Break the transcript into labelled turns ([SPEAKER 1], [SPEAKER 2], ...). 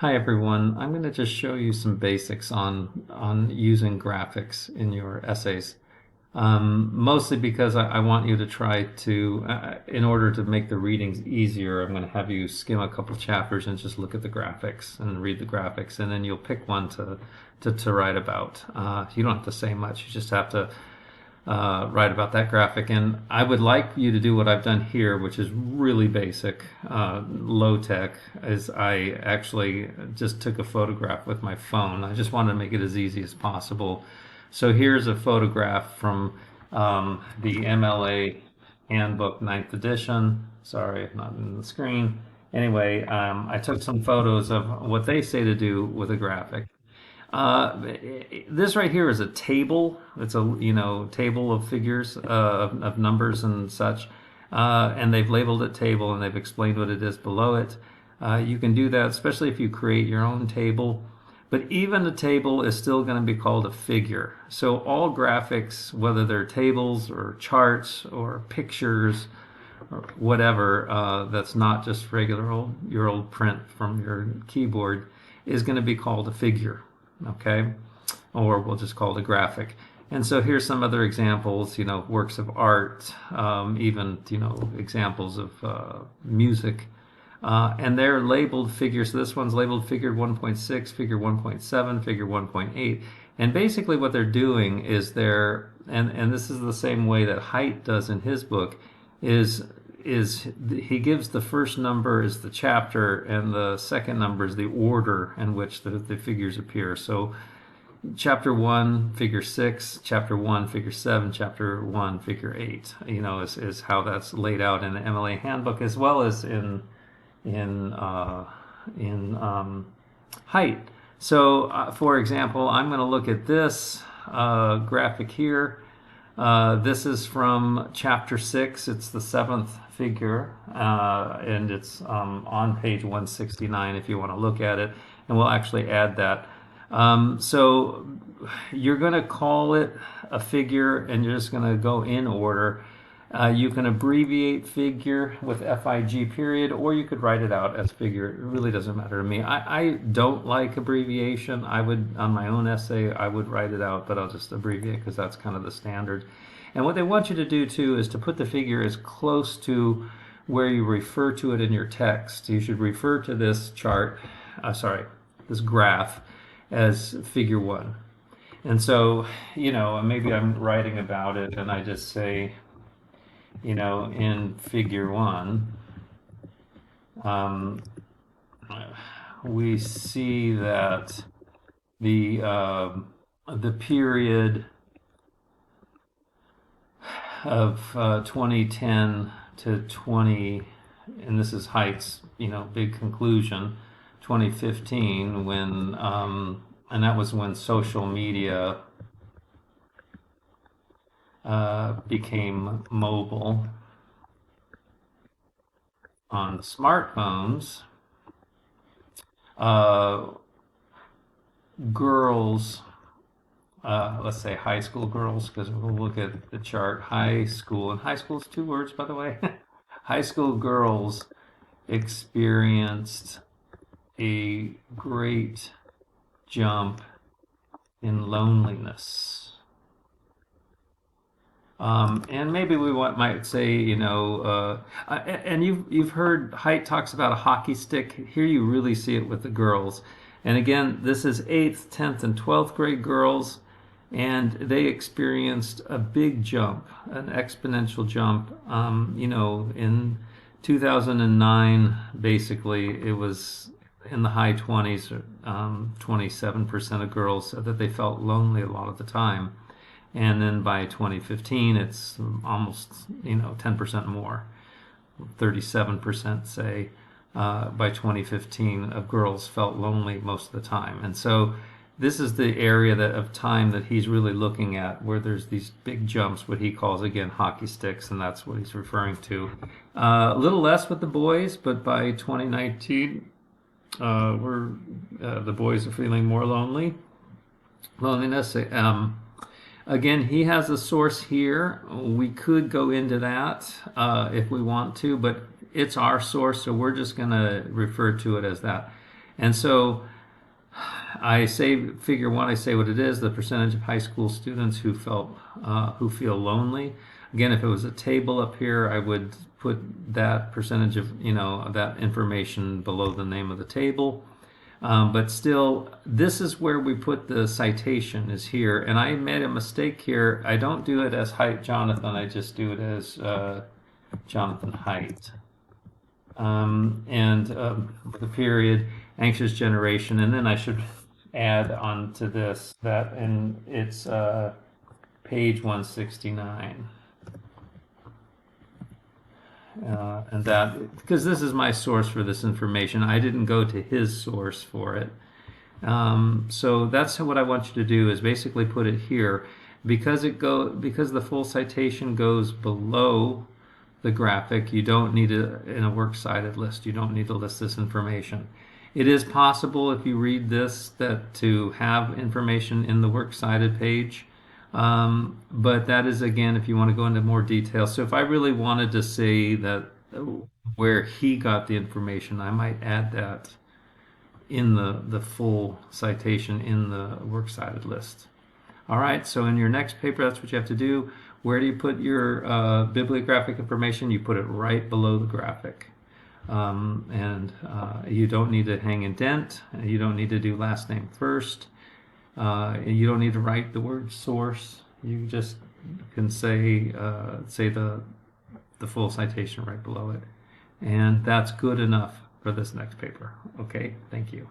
[SPEAKER 1] Hi everyone. I'm going to just show you some basics on using graphics in your essays. Mostly because I want you to try to, in order to make the readings easier, I'm going to have you skim a couple chapters and just look at the graphics and read the graphics, and then you'll pick one to write about. You don't have to say much. You just have to write about that graphic. And I would like you to do what I've done here, which is really basic, low tech, is I actually just took a photograph with my phone. I just wanted to make it as easy as possible. So here's a photograph from the MLA Handbook 9th edition. Sorry, not in the screen. Anyway, I took some photos of what they say to do with a graphic. Uh, this right here is a table. It's a table of figures, of numbers and such, and they've labeled it table and they've explained what it is below it. You can do that, especially if you create your own table. But even a table is still going to be called a figure. So all graphics, whether they're tables or charts or pictures or whatever, that's not just your old print from your keyboard, is going to be called a figure. Okay, or we'll just call it a graphic. And so here's some other examples, works of art, even, examples of music. And they're labeled figures. So this one's labeled figure 1.6, figure 1.7, figure 1.8. And basically what they're doing is and this is the same way that Height does in his book, is he gives the first number as the chapter and the second number is the order in which the figures appear. So chapter 1, figure 6, chapter 1, figure 7, chapter 1, figure 8, is how that's laid out in the MLA handbook, as well as in Height. So for example, I'm going to look at this graphic here. This is from chapter 6. It's the seventh figure, and it's on page 169 if you want to look at it, and we'll actually add that. So you're going to call it a figure, and you're just going to go in order. You can abbreviate figure with FIG period, or you could write it out as figure. It really doesn't matter to me. I don't like abbreviation. On my own essay, I would write it out, but I'll just abbreviate because that's kind of the standard. And what they want you to do too is to put the figure as close to where you refer to it in your text. You should refer to this this graph as figure 1. And so, maybe I'm writing about it and I just say, in figure 1, we see that the period of 2010 to 20, and this is Height's, big conclusion, 2015, when, and that was when social media became mobile on the smartphones. Girls, let's say high school girls, because we'll look at the chart. High school, and high school is 2 words, by the way. High school girls experienced a great jump in loneliness. And maybe we might say, and you've heard Height talks about a hockey stick. Here you really see it with the girls. And again, this is 8th, 10th, and 12th grade girls, and they experienced a big jump, an exponential jump. In 2009, basically, it was in the high 20s, 27% of girls said that they felt lonely a lot of the time. And then by 2015, it's almost 10% more. 37% say by 2015 of girls felt lonely most of the time. And so this is the area of time that he's really looking at, where there's these big jumps, what he calls, again, hockey sticks, and that's what he's referring to. A little less with the boys, but by 2019, the boys are feeling more loneliness. Again, he has a source here. We could go into that if we want to, but it's our source, so we're just going to refer to it as that. And so I say figure one. I say what it is: the percentage of high school students who feel lonely. Again, if it was a table up here, I would put that percentage of that information below the name of the table. But still, this is where we put the citation is here. And I made a mistake here. I don't do it as Height Jonathan. I just do it as Jonathan Height. And with a period, anxious generation. And then I should add on to this that and it's page 169. And that, because this is my source for this information, I didn't go to his source for it. So that's what I want you to do is basically put it here because the full citation goes below the graphic. You don't need it in a works cited list. You don't need to list this information. It is possible if you read this that to have information in the works cited page. But that is, again, if you want to go into more detail. So if I really wanted to say that where he got the information, I might add that in the full citation in the works cited list. All right, so in your next paper, that's what you have to do. Where do you put your bibliographic information? You put it right below the graphic. And you don't need to hang indent. You don't need to do last name first. You don't need to write the word source. You just can say the full citation right below it. And that's good enough for this next paper. Okay, thank you.